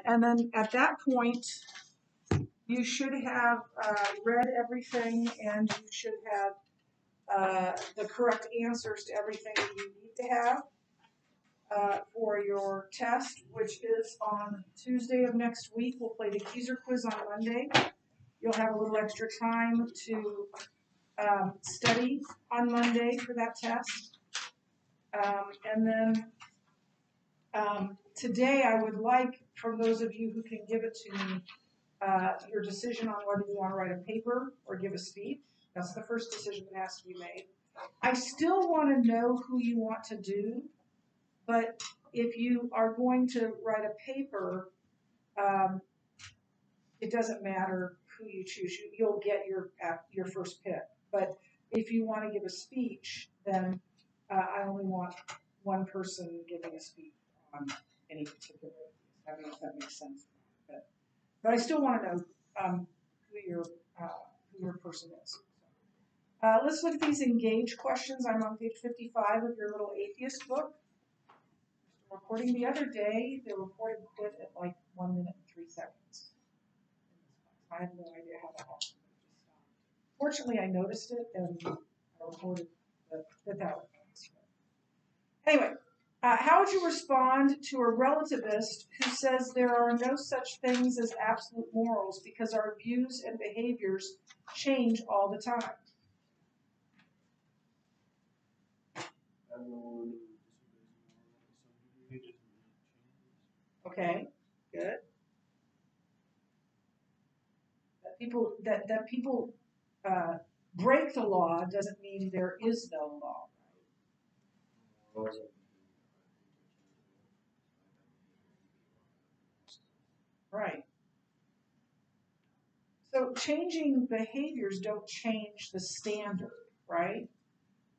And then at that point, you should have read everything, and you should have the correct answers to everything that you need to have for your test, which is on Tuesday of next week. We'll play the Keizer quiz on Monday. You'll have a little extra time to study on Monday for that test. And then today I would like, from those of you who can give it to me, your decision on whether you want to write a paper or give a speech. That's the first decision that has to be made. I still want to know who you want to do, but if you are going to write a paper, it doesn't matter who you choose. You'll get your first pick. But if you want to give a speech, then I only want one person giving a speech on any particular. I don't know if that makes sense. But I still want to know who your person is. Let's look at these engage questions. I'm on page 55 of your little atheist book. Reporting the other day, the reported quit at like 1 minute and 3 seconds. I have no idea how that happened. Fortunately, I noticed it and I reported that was. Anyway, how would you respond to a relativist who says there are no such things as absolute morals because our views and behaviors change all the time? Okay, good. That people break the law doesn't mean there is no law. Right. So changing behaviors don't change the standard, right?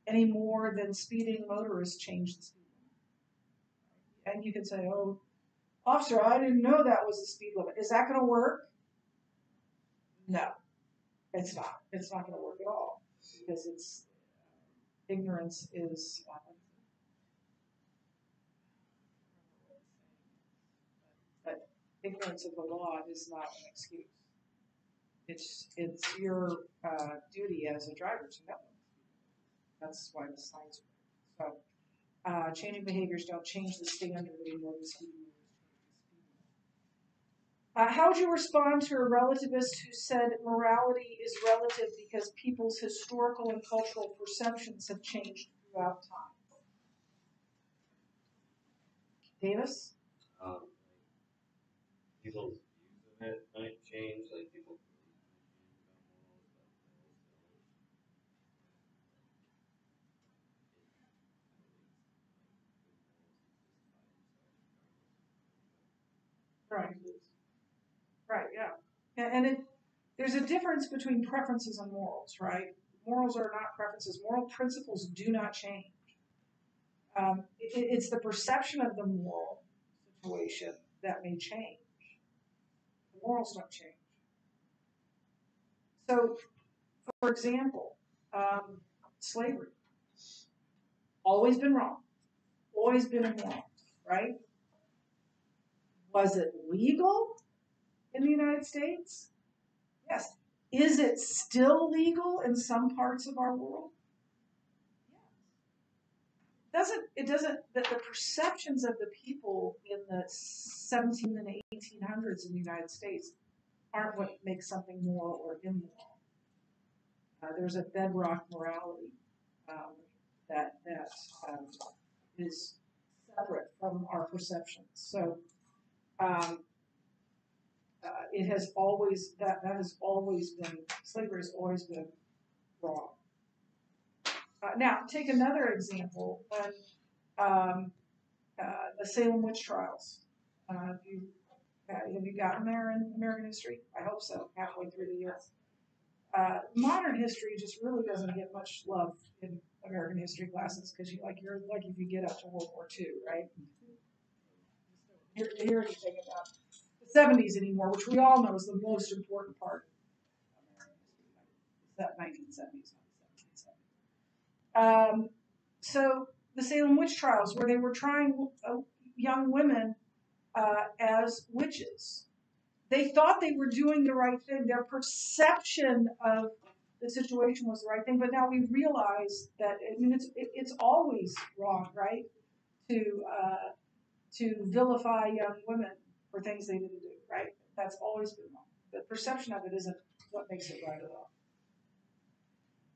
Any more than speeding motorists change the speed limit. And you can say, oh, officer, I didn't know that was the speed limit. Is that going to work? No, it's not. It's not going to work at all because it's ignorance is but ignorance of the law is not an excuse. It's your duty as a driver to know. That's why the signs are. So changing behaviors don't change the standard anymore. How would you respond to a relativist who said morality is relative because people's historical and cultural perceptions have changed throughout time? Davis? People's views of it might change, like people. Right. Right, yeah. And there's a difference between preferences and morals, right? Morals are not preferences. Moral principles do not change. It's the perception of the moral situation that may change. The morals don't change. So, for example, slavery. Always been wrong. Always been immoral, right? Was it legal in the United States? Yes. Is it still legal in some parts of our world? That the perceptions of the people in the 17 and 1800s in the United States aren't what makes something moral or immoral. There's a bedrock morality that is separate from our perceptions. So it has always that has always been slavery has always been wrong. Now take another example when the Salem witch trials. Have you gotten there in American history? I hope so. Halfway through the year. Modern history just really doesn't get much love in American history classes because you're lucky if you get up to World War II, right? You hear anything about the 70s anymore, which we all know is the most important part of American history. It's that 1970s, not the 1770s. So the Salem witch trials, where they were trying young women as witches. They thought they were doing the right thing. Their perception of the situation was the right thing, but now we realize that, I mean, it's always wrong, right? To vilify young women for things they didn't do, right? That's always been wrong. The perception of it isn't what makes it right at all.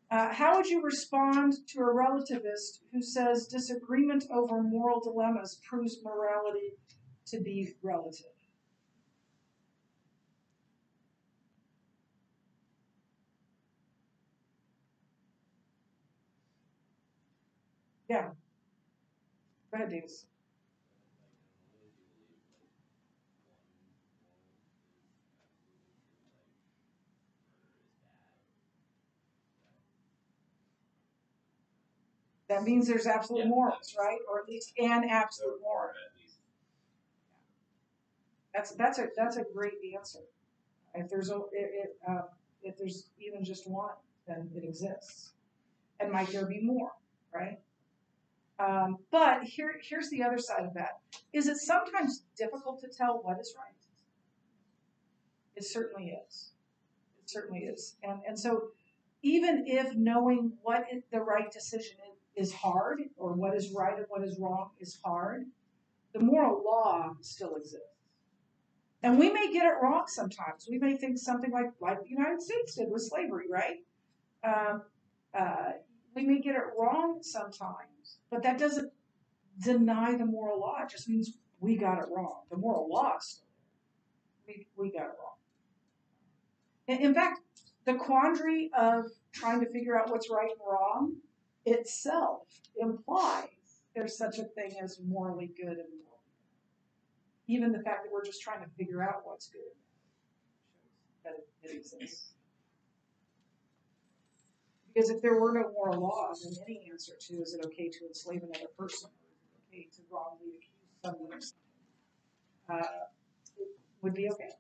How would you respond to a relativist who says disagreement over moral dilemmas proves morality to be relative? Yeah, go ahead, Davis. That means there's absolute morals, right? Or at least an absolute moral. That's a great answer. If if there's even just one, then it exists. And might there be more, right? But here's the other side of that. Is it sometimes difficult to tell what is right? It certainly is. It certainly is. And so even if knowing what the right decision is hard, or what is right and what is wrong is hard, the moral law still exists. And we may get it wrong sometimes. We may think something like the United States did with slavery, right? Um, uh, we may get it wrong sometimes, but that doesn't deny the moral law. It just means we got it wrong. The moral law is still there. We got it wrong. In fact, the quandary of trying to figure out what's right and wrong itself implies there's such a thing as morally good and moral. Even the fact that we're just trying to figure out what's good shows that it exists. Because if there were no moral laws, then any answer to is it okay to enslave another person, or is it okay to wrongly accuse someone of something, it would be okay.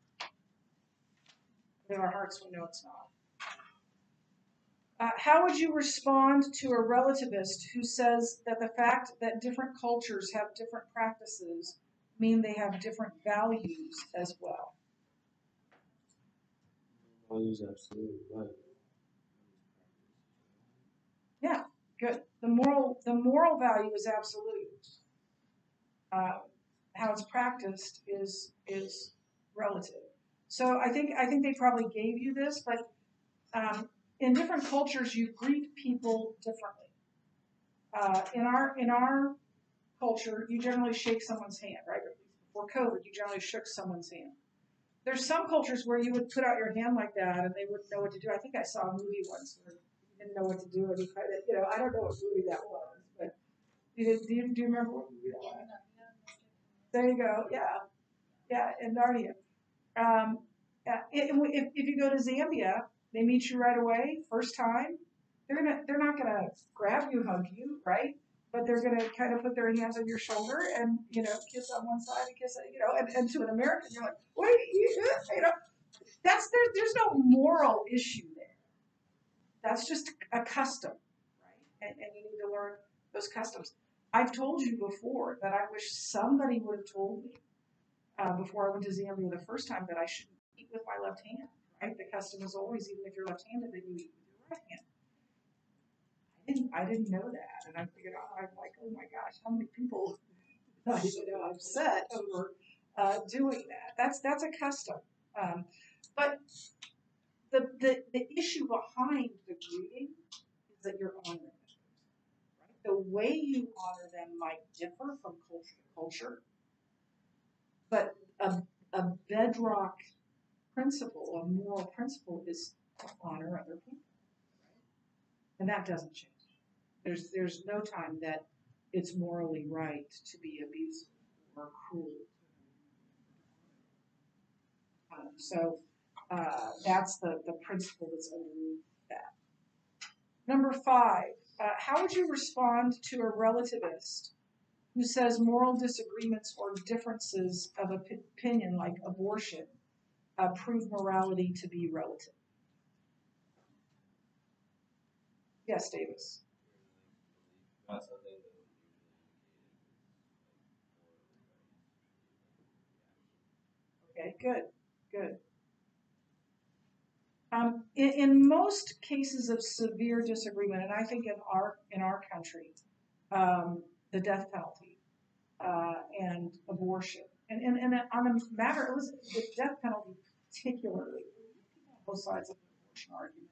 In our hearts, we know it's not. How would you respond to a relativist who says that the fact that different cultures have different practices mean they have different values as well? Values absolutely right. Yeah, good. The moral value is absolute. How it's practiced is relative. So I think they probably gave you this, but in different cultures you greet people differently. In our culture, you generally shake someone's hand, right? Before COVID, you generally shook someone's hand. There's some cultures where you would put out your hand like that and they wouldn't know what to do. I think I saw a movie once where you didn't know what to do and you kind of, I don't know what movie that was, but do you remember what movie that was? There you go. Yeah, in Narnia. Um, if you go to Zambia, they meet you right away, first time. They're not gonna grab you, hug you, right? But they're gonna kind of put their hands on your shoulder and kiss on one side and kiss, and to an American, you're like, what are you know? There's no moral issue there. That's just a custom, right? And you need to learn those customs. I've told you before that I wish somebody would have told me before I went to Zambia the first time that I shouldn't eat with my left hand. Right? The custom is always, even if you're left-handed, that you eat with your right hand. I didn't know that, and I figured out. I'm like, oh my gosh, how many people upset over doing that? That's a custom. But the issue behind the greeting is that you're honoring them. Right? The way you honor them might differ from culture to culture, but a bedrock principle, a moral principle, is to honor other people, right? And that doesn't change. There's no time that it's morally right to be abusive or cruel. So that's the principle that's underneath that. Number 5, how would you respond to a relativist who says moral disagreements or differences of opinion, like abortion, prove morality to be relative? Yes, Davis. That's something that Okay, good, good. In most cases of severe disagreement, and I think in our country, the death penalty and abortion, and on the matter, it was the death penalty particularly, both sides of the abortion argument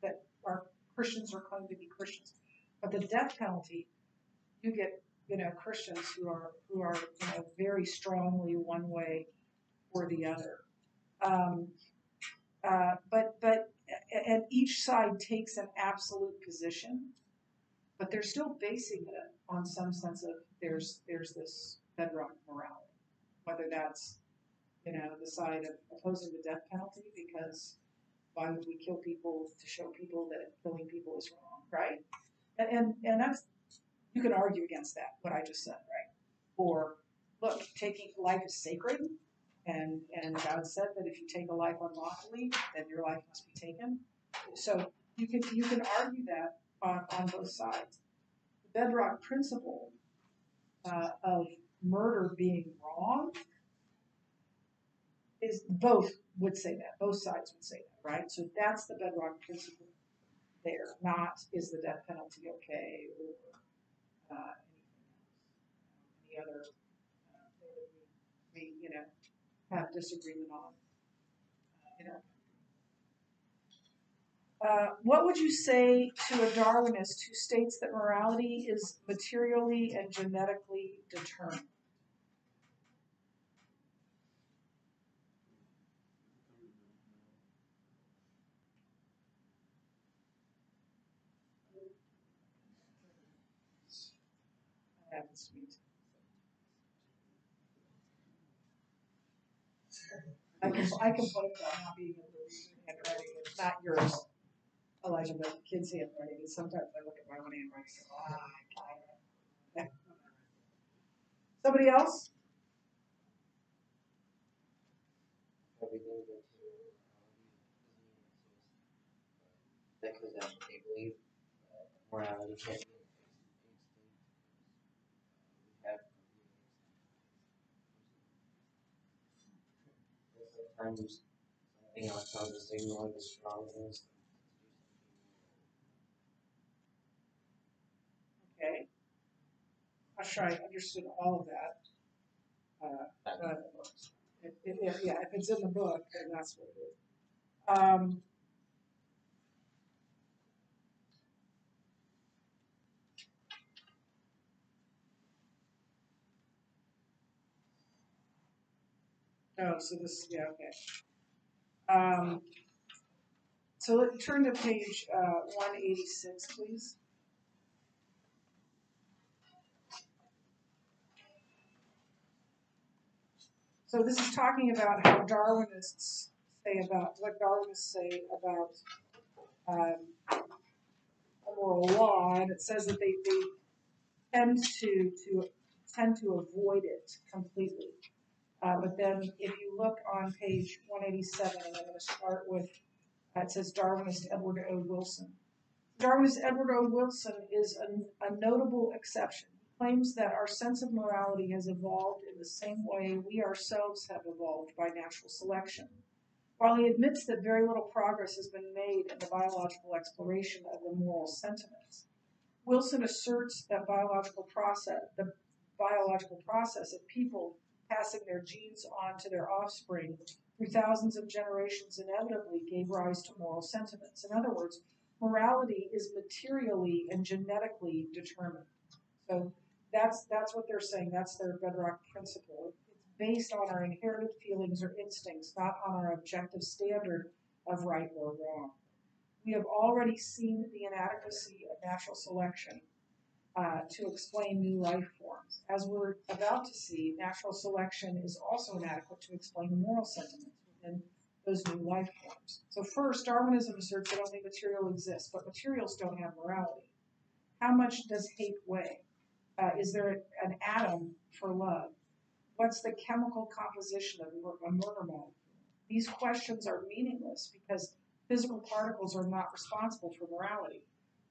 that are Christians or claim to be Christians, but the death penalty, you get Christians who are very strongly one way or the other. But and each side takes an absolute position, but they're still basing it on some sense of there's this bedrock morality, whether that's the side of opposing the death penalty because why would we kill people to show people that killing people is wrong, right? And that's, you can argue against that, what I just said, right? Or look, taking life is sacred, and God said that if you take a life unlawfully, then your life must be taken. So you can argue that on both sides. The bedrock principle of murder being wrong is both would say that. Both sides would say that, right? So that's the bedrock principle there. Not is the death penalty okay or any other thing that we have disagreement on. What would you say to a Darwinist who states that morality is materially and genetically determined? I have this sweet. I complain about not being able to read handwriting. It's not yours, Elijah, but kids' handwriting. And sometimes I look at my own handwriting and go, Somebody else? Everything that goes down to they believe morality can't be we have sometimes something else on the signal is strongest. Okay. I'm sure I understood all of that. But if it's in the book, then that's what it is. Oh, so this, yeah, okay. So let's turn to page 186, please. So this is talking about how Darwinists say about what Darwinists say about moral law, and it says that they tend to avoid it completely. But then if you look on page 187, and I'm going to start with, it says Darwinist Edward O. Wilson. Darwinist Edward O. Wilson is a notable exception. He claims that our sense of morality has evolved in the same way we ourselves have evolved by natural selection. While he admits that very little progress has been made in the biological exploration of the moral sentiments, Wilson asserts that the biological process of people passing their genes on to their offspring through thousands of generations inevitably gave rise to moral sentiments. In other words, morality is materially and genetically determined. So that's what they're saying. That's their bedrock principle. It's based on our inherited feelings or instincts, not on our objective standard of right or wrong. We have already seen the inadequacy of natural selection to explain new life forms. As we're about to see, natural selection is also inadequate to explain moral sentiments within those new life forms. So first, Darwinism asserts that only material exists, but materials don't have morality. How much does hate weigh? Is there an atom for love? What's the chemical composition of a murder molecule? These questions are meaningless because physical particles are not responsible for morality.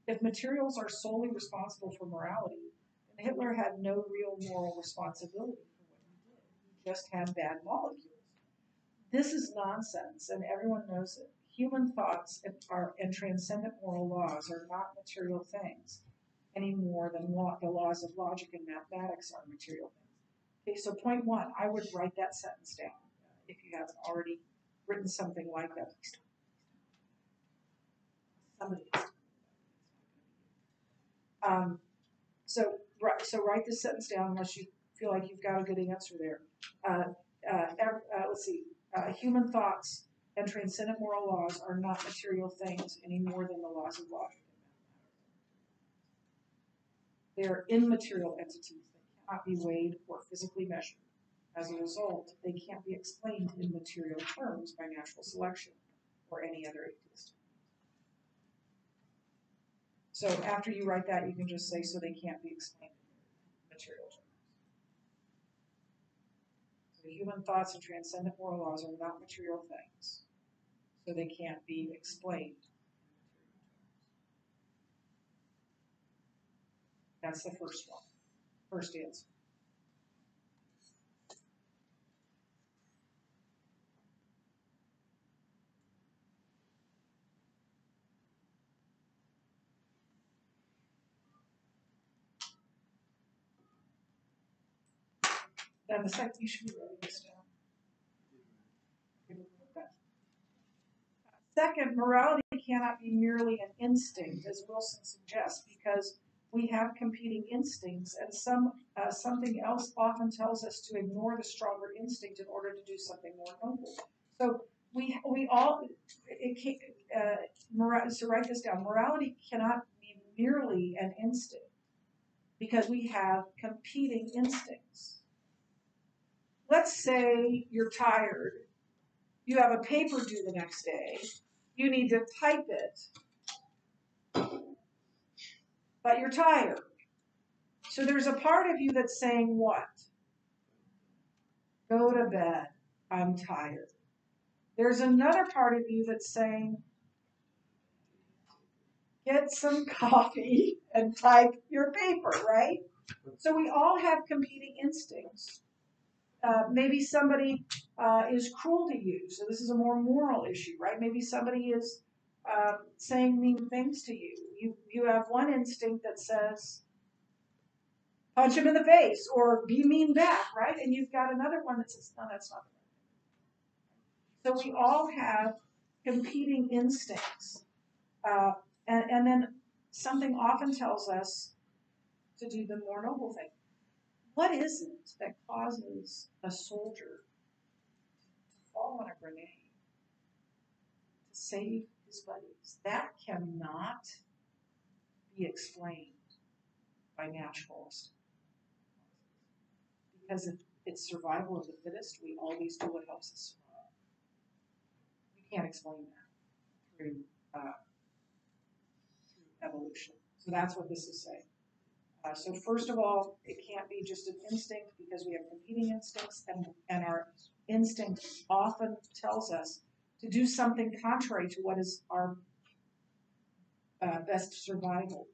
If materials are solely responsible for morality, then Hitler had no real moral responsibility for what he did. He just had bad molecules. This is nonsense, and everyone knows it. Human thoughts and transcendent moral laws are not material things any more than the laws of logic and mathematics are material things. Okay, so point one, I would write that sentence down if you haven't already written something like that. Somebody has to. So write this sentence down unless you feel like you've got a good answer there. Let's see. Human thoughts and transcendent moral laws are not material things any more than the laws of logic. They are immaterial entities that cannot be weighed or physically measured. As a result, they can't be explained in material terms by natural selection or any other atheist. So after you write that, you can just say, so they can't be explained in material terms. So human thoughts and transcendent moral laws are not material things, so they can't be explained. That's the first one, first answer. Then the second, you should be writing this down. Second, morality cannot be merely an instinct, as Wilson suggests, because we have competing instincts, and something else often tells us to ignore the stronger instinct in order to do something more noble. So we all so write this down. Morality cannot be merely an instinct because we have competing instincts. Let's say you're tired. You have a paper due the next day. You need to type it, but you're tired. So there's a part of you that's saying what? Go to bed. I'm tired. There's another part of you that's saying, get some coffee and type your paper, right? So we all have competing instincts. Maybe somebody is cruel to you, so this is a more moral issue, right? Maybe somebody is saying mean things to you. You have one instinct that says, punch him in the face or be mean back, right? And you've got another one that says, no, that's not the right thing. So we all have competing instincts. And then something often tells us to do the more noble thing. What is it that causes a soldier to fall on a grenade to save his buddies? That cannot be explained by naturalist. Because if it's survival of the fittest, we always do what helps us survive. We can't explain that through evolution. So that's what this is saying. So first of all, it can't be just an instinct because we have competing instincts, and our instinct often tells us to do something contrary to what is our best survival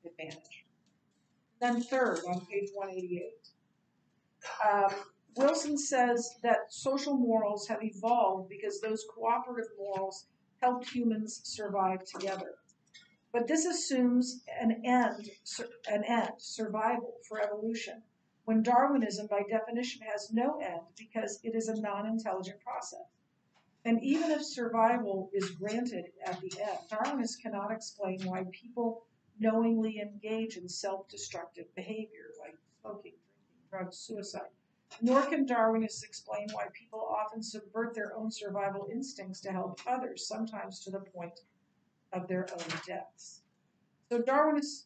advantage. Then third, on page 188, Wilson says that social morals have evolved because those cooperative morals helped humans survive together. But this assumes an end, survival for evolution, when Darwinism, by definition, has no end because it is a non-intelligent process. And even if survival is granted at the end, Darwinists cannot explain why people knowingly engage in self-destructive behavior, like smoking, drinking, drugs, suicide. Nor can Darwinists explain why people often subvert their own survival instincts to help others, sometimes to the point of their own deaths. So Darwinists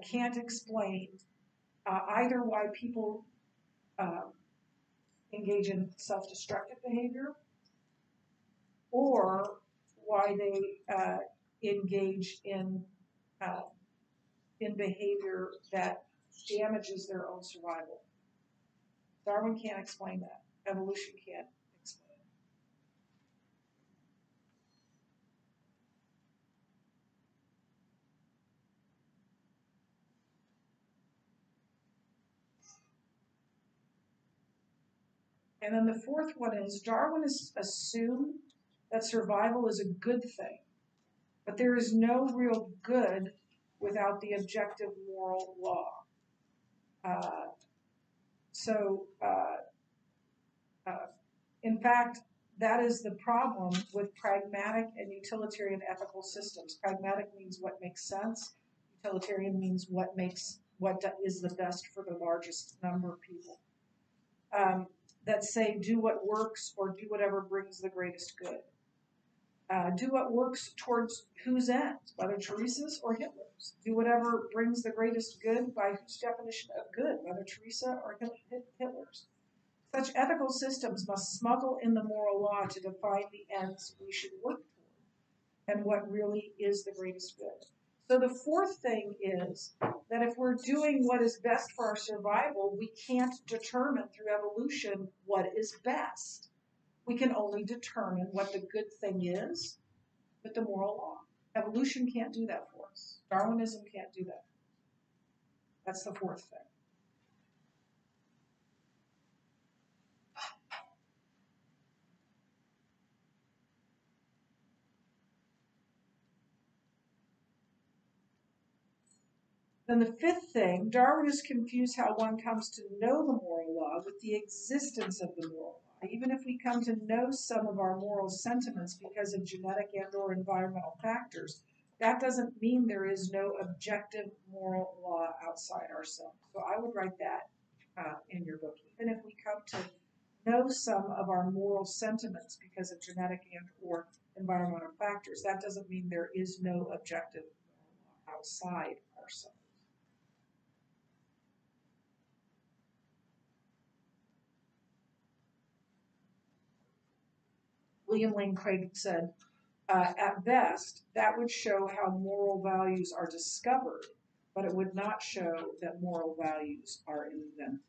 can't explain either why people engage in self-destructive behavior or why they engage in behavior that damages their own survival. Darwin can't explain that. Evolution can't explain it. And then the fourth one is Darwinists assume that survival is a good thing, but there is no real good without the objective moral law. So, in fact, that is the problem with pragmatic and utilitarian ethical systems. Pragmatic means what makes sense. Utilitarian means what is the best for the largest number of people. That say do what works or do whatever brings the greatest good. Do what works towards whose end, Mother Teresa's or Hitler's. Do whatever brings the greatest good by whose definition of good, Mother Teresa or Hitler's. Such ethical systems must smuggle in the moral law to define the ends we should work toward and what really is the greatest good. So the fourth thing is that if we're doing what is best for our survival, we can't determine through evolution what is best. We can only determine what the good thing is with the moral law. Evolution can't do that for us. Darwinism can't do that. That's the fourth thing. Then the fifth thing, Darwinists confuse how one comes to know the moral law with the existence of the moral law. Even if we come to know some of our moral sentiments because of genetic and or environmental factors, that doesn't mean there is no objective moral law outside ourselves. So I would write that in your book. Even if we come to know some of our moral sentiments because of genetic and or environmental factors, that doesn't mean there is no objective moral law outside ourselves. William Lane Craig said, at best, that would show how moral values are discovered, but it would not show that moral values are invented.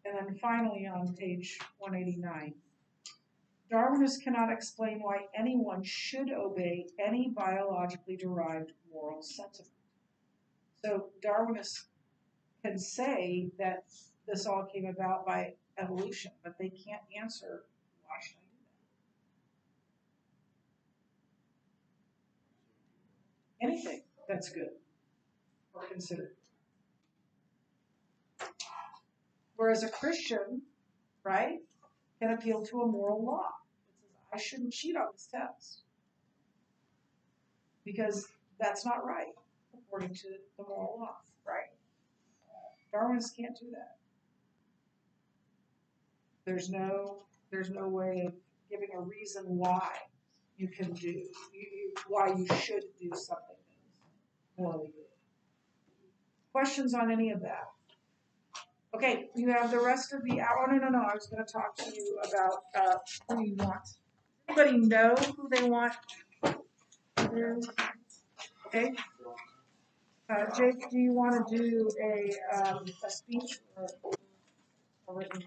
And then finally on page 189, Darwinists cannot explain why anyone should obey any biologically derived moral sentiment. So Darwinists can say that this all came about by evolution, but they can't answer why should I do that? Anything that's good or considered. Whereas a Christian, right, can appeal to a moral law. It says, I shouldn't cheat on this test because that's not right according to the moral law, right? Darwinists can't do that. There's no way of giving a reason why you can do, why you should do something morally good. Questions on any of that? Okay, you have the rest of the hour. No. I was going to talk to you about who you want. Anybody know who they want? Okay. Jake, do you want to do a speech or a written?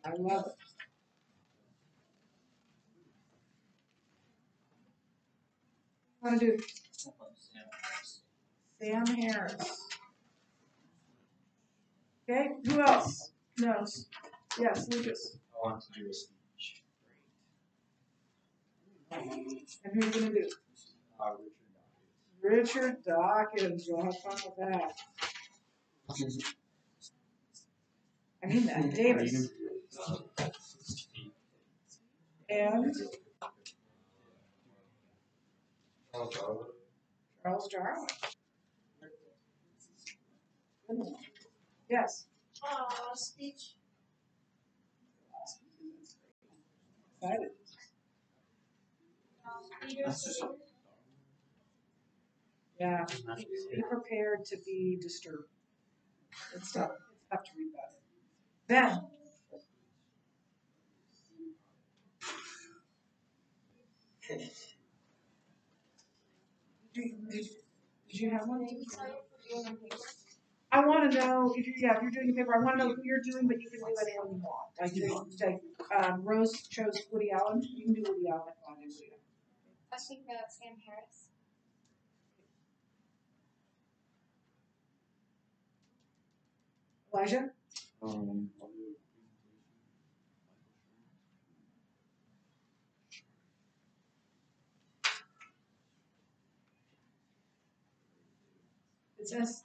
I love it. What do you want to do? Sam Harris. Okay, who else knows? Yes, Lucas. I want to do a speech. And who are you going to do? Richard Richard Dawkins. You'll have fun with that. I mean that. Davis. And Charles Darwin. Yes. Speech. Excited. Yeah. Be prepared to be disturbed. It's tough. It's tough to read that. Ben. Did you have one? I wanna know if you're doing a paper, I wanna know who you're doing, but you can do anyone you want. Rose chose Woody Allen, you can do Woody Allen if you want to do Woody Allen. I think Sam Harris. Elijah? I'll do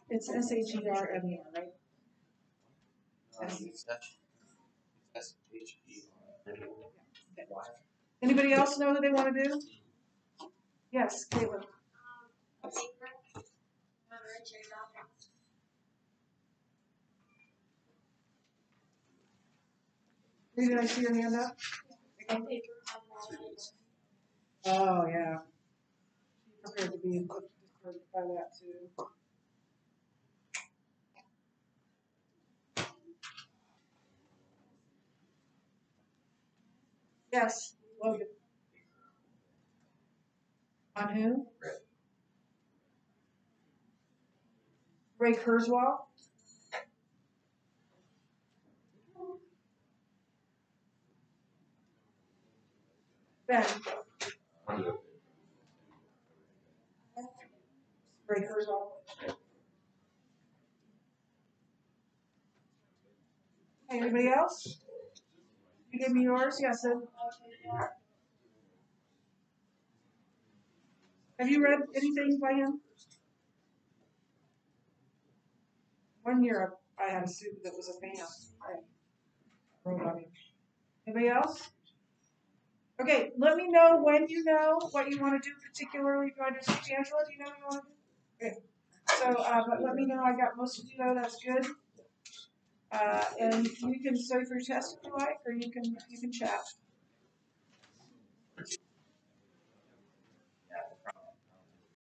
It's SHERMER, right? It's SHER. Anybody else know who they wanna do? Yes, Caitlin. Paper. Richard Dawkins. Did I see your hand up? Paper. Oh, yeah. She's prepared to be disturbed by that too. Yes, Logan. On who? Ray Kurzweil? Ben. Ray Kurzweil. Anybody else? You gave me yours? Yes. Have you read anything by him? One year I had a student that was a fan. I wrote on him. Anybody else? Okay, let me know when you know what you want to do, particularly if you want to do speech. Angela, do you know what you want to do? Okay. So, but let me know. I got most of you though. That's good. And you can study for your test if you like, or you can chat.